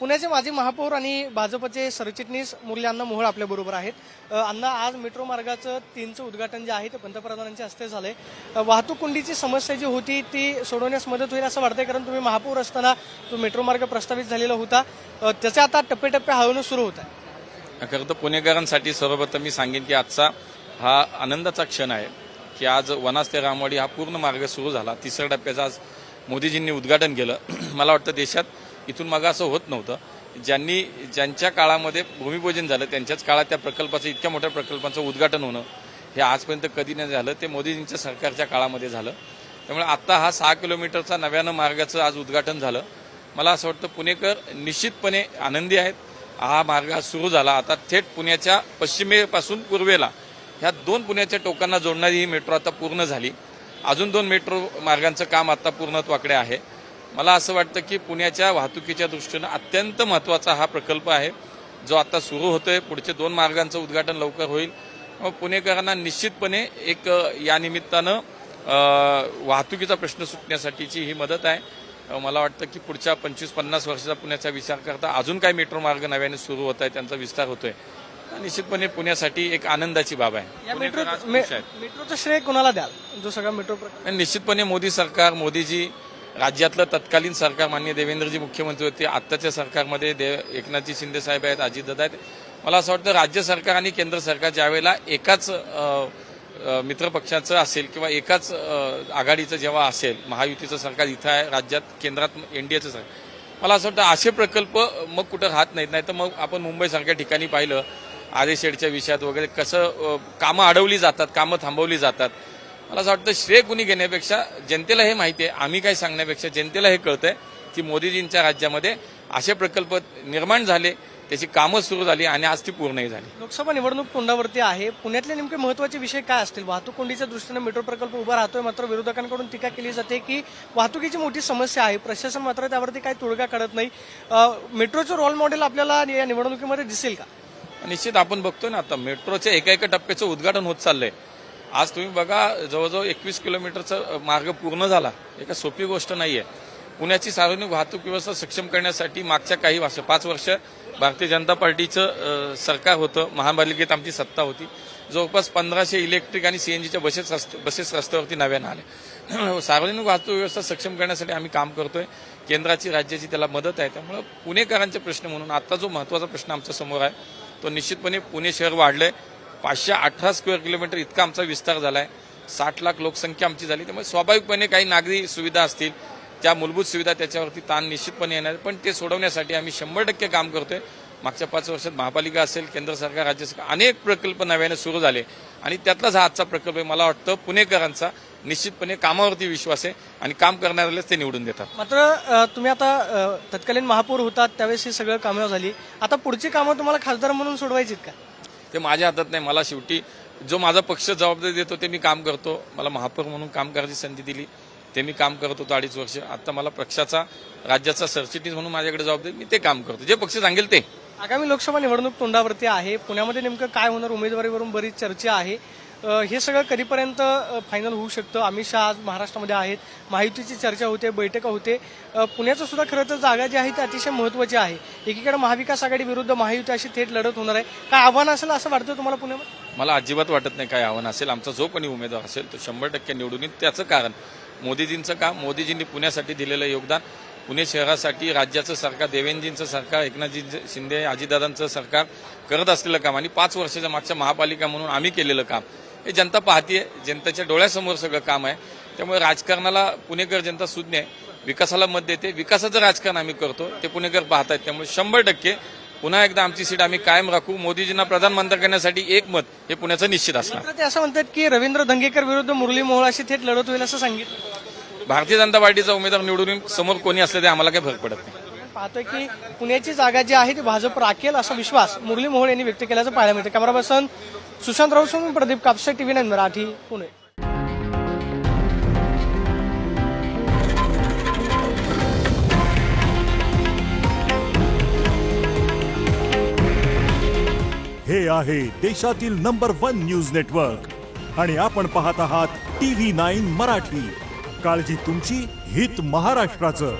पुण्याचे माजी महापौर आणि भाजपचे सरचिटणीस मुरली अण्णा मोहोळ आपल्या बरोबर आहेत. अण्णा, आज मेट्रो मार्गाचं 3चं उद्घाटन जे आहे ते पंतप्रधानांच्या हस्ते झालंय. वाहतूक कोंडीची समस्या जी होती ती सोडवण्यास मदत होईल असं वाटतंय, कारण तुम्ही महापौर असताना तो मेट्रो मार्ग प्रस्तावित झालेला होता. त्याचे आता टप्प्याटप्प्या हळूहळू सुरू होत आहे. खरं तर पुणेकरांसाठी सर्वप्रथम मी सांगेन की आजचा हा आनंदाचा क्षण आहे की आज वनाज ते रामवाडी हा पूर्ण मार्ग सुरू झाला. 3ऱ्या टप्प्याचं आज मोदीजींनी उद्घाटन केलं. मला वाटतं देशात इथून मागं असं होत नव्हतं. ज्यांच्या काळामध्ये भूमिपूजन झालं त्यांच्याच काळात त्या प्रकल्पाचं, इतक्या मोठ्या प्रकल्पाचं उद्घाटन होणं हे आजपर्यंत कधी नाही झालं. ते मोदीजींच्या सरकारच्या काळामध्ये झालं. त्यामुळे आत्ता हा 6 किलोमीटरचा नव्यानं मार्गाचं आज उद्घाटन झालं. मला असं वाटतं पुणेकर निश्चितपणे आनंदी आहेत. हा मार्ग सुरू झाला. आता थेट पुण्याच्या पश्चिमेपासून पूर्वेला ह्या 2 पुण्याच्या टोकांना जोडणारी ही मेट्रो आता पूर्ण झाली. अजून 2 मेट्रो मार्गांचं काम आता पूर्णत्वाकडे आहे. मला असं वाटतं की पुण्याच्या वाहतुकीच्या दृष्टीनं अत्यंत महत्त्वाचा हा प्रकल्प आहे जो आता सुरू होतोय. पुढचे 2 मार्गांचं उद्घाटन लवकर होईल. पुणेकरांना निश्चितपणे एक या निमित्तानं वाहतुकीचा प्रश्न सुटण्यासाठीची ही मदत आहे. मला वाटतं की पुढच्या 25-50 वर्षाचा पुण्याचा विचार करता अजून काही मेट्रो मार्ग नव्याने सुरू होत आहे, त्यांचा विस्तार होतोय. निश्चितपणे पुण्यासाठी एक आनंदाची बाब आहे. मेट्रोचं श्रेय कोणाला द्याल, जो सगळा मेट्रो निश्चितपणे मोदी सरकार, मोदीजी, राज्यातलं तत्कालीन सरकार, माननीय देवेंद्रजी मुख्यमंत्री होते. आत्ताच्या सरकारमध्ये एकनाथजी शिंदे साहेब आहेत, अजितदादा आहेत. मला असं वाटतं राज्य सरकार आणि केंद्र सरकार ज्यावेळेला एकाच मित्रपक्षाचं असेल किंवा एकाच आघाडीचं जेव्हा असेल, महायुतीचं सरकार इथं आहे, राज्यात केंद्रात एनडीएचं सरकार, मला असं वाटतं असे प्रकल्प मग कुठं राहत नाहीत. नाही तर मग आपण मुंबईसारख्या ठिकाणी पाहिलं आरेशेडच्या विषयात वगैरे कसं कामं अडवली जातात, कामं थांबवली जातात. मला असं वाटतं श्रेय कुणी घेण्यापेक्षा जनतेला हे माहिती आहे, आम्ही काय सांगण्यापेक्षा जनतेला हे कळतंय की मोदीजींच्या राज्यामध्ये असे प्रकल्प निर्माण झाले, त्याची कामं सुरू झाली आणि आज ती पूर्णही झाली. लोकसभा निवडणूक तोंडावरती आहे. पुण्यातले नेमके महत्त्वाचे विषय काय असतील? वाहतूक कोंडीच्या दृष्टीने मेट्रो प्रकल्प उभा राहतोय, मात्र विरोधकांकडून टीका केली जाते की वाहतुकीची मोठी समस्या आहे. प्रशासन मात्र त्यावरती काही तोडगा काढत नाही. मेट्रोचं रोल मॉडेल आपल्याला या निवडणुकीमध्ये दिसेल का? निश्चित आपण बघतोय ना, आता मेट्रोच्या एका टप्प्याचं उद्घाटन होत चाललंय. आज तुम्ही बघा, जवळजवळ 21 किलोमीटरचा मार्ग पूर्ण झाला. एका सोपी गोष्ट नाहीये. पुण्याची सार्वजनिक वाहतूक व्यवस्था सक्षम करण्यासाठी मागच्या काही 5 वर्ष भारतीय जनता पार्टीचं सरकार होतं. महापालिकेत आमची सत्ता होती. जवळपास 1500 इलेक्ट्रिक आणि सीएनजीच्या बसेस रस्त्यावरती नव्यानं आल्या. सार्वजनिक वाहतूक व्यवस्था सक्षम करण्यासाठी आम्ही काम करतोय. केंद्राची, राज्याची त्याला मदत आहे. त्यामुळे पुणेकरांचे प्रश्न म्हणून आता जो महत्त्वाचा प्रश्न आमच्या समोर आहे तो निश्चितपणे पुणे शहर वाढलंय. 518 स्क्वेअर किलोमीटर इतका आमचा विस्तार झालाय. 60 लाख लोकसंख्या आमची झाली. त्यामुळे स्वाभाविकपणे काही नागरी सुविधा असतील, त्या मूलभूत सुविधा, त्याच्यावरती ताण निश्चितपणे येणार. पण ते सोडवण्यासाठी आम्ही 100% काम करतोय. मागच्या 5 वर्षात महापालिका असेल, केंद्र सरकार, राज्य सरकार अनेक प्रकल्प नव्याने सुरू झाले आणि त्यातलाच हा आजचा प्रकल्प आहे. मला वाटतं पुणेकरांचा निश्चितपणे कामावरती विश्वास आहे आणि काम करणाऱ्यालाच ते निवडून देतात. मात्र तुम्ही आता तत्कालीन महापौर होतात त्यावेळेस ही सगळं कामं झाली. आता पुढची कामं तुम्हाला खासदार म्हणून सोडवायचीत का? ते माझ्या हातात नाही. मला शेवटी जो माझा पक्ष जबाबदारी देतो ते मी काम करतो. मला महापौर म्हणून काम करायची संधी दिली, ते मी काम करत होतो 2.5 वर्ष. आता मला पक्षाचा, राज्याचा सरचिटणीस म्हणून माझ्याकडे जबाबदारी, मी ते काम करतो. जे पक्ष सांगेल ते. आगामी लोकसभा निवडणूक तोंडावरती आहे. पुण्यामध्ये नेमकं काय होणार, उमेदवारीवरून बरीच चर्चा आहे. हे सगळं कधीपर्यंत फायनल होऊ शकतं? अमित शहा आज महाराष्ट्रामध्ये आहेत, महायुतीची चर्चा होते, बैठका होते. पुण्याचं सुद्धा खरं तर जागा जी आहे ती अतिशय महत्त्वाची आहे. एकीकडे महाविकास आघाडी विरुद्ध महायुती अशी थेट लढत होणार आहे. काय आव्हान असेल असं वाटतं तुम्हाला पुण्यामध्ये? मला अजिबात वाटत नाही काय आव्हान असेल. आमचा जो कोणी उमेदवार असेल तो 100% निवडून येईल. त्याचं कारण मोदीजींचं काम, मोदीजींनी पुण्यासाठी दिलेलं योगदान, पुणे शहरासाठी राज्याचं सरकार, देवेंद्रजींचं सरकार, एकनाथजी शिंदे, अजितदादांचं सरकार करत असलेलं काम आणि 5 वर्षाच्या मागच्या महापालिका म्हणून आम्ही केलेलं काम हे जनता पाहतीये. जनतेच्या डोळ्यासमोर सगळं काम आहे. त्यामुळे राजकारणाला पुणेकर जनता सुज्ञ आहे, विकासाला मत देते. विकासाचं राजकारण आम्ही करतो ते पुणेकर पाहतायत. त्यामुळे 100% पुन्हा एकदा आमची सीट आम्ही कायम राखू. मोदीजींना प्रधानमंत्री करण्यासाठी एक मत हे पुण्याचं निश्चित असणार. ते असं म्हणतात की रवींद्र धंगेकर विरुद्ध मुरली मोहोळ अशी थेट लढत होईल असं सांगितलं. भारतीय जनता पार्टीचा उमेदवार निवडून समोर कोणी असले ते आम्हाला काही फरक पडत नाही. पाहतोय की पुण्याची जागा जी आहे ती भाजप राखेल असा विश्वास मुरली मोहोळ यांनी व्यक्त केल्याचं पाहायला मिळतं. Camera person Sushant Raut, Pradeep Kapse, TV9 Marathi, Pune. हे आहे देशातील नंबर 1 न्यूज नेटवर्क आणि आपण पाहत आहात TV9 मराठी. काळजी तुमची, हित महाराष्ट्राचं.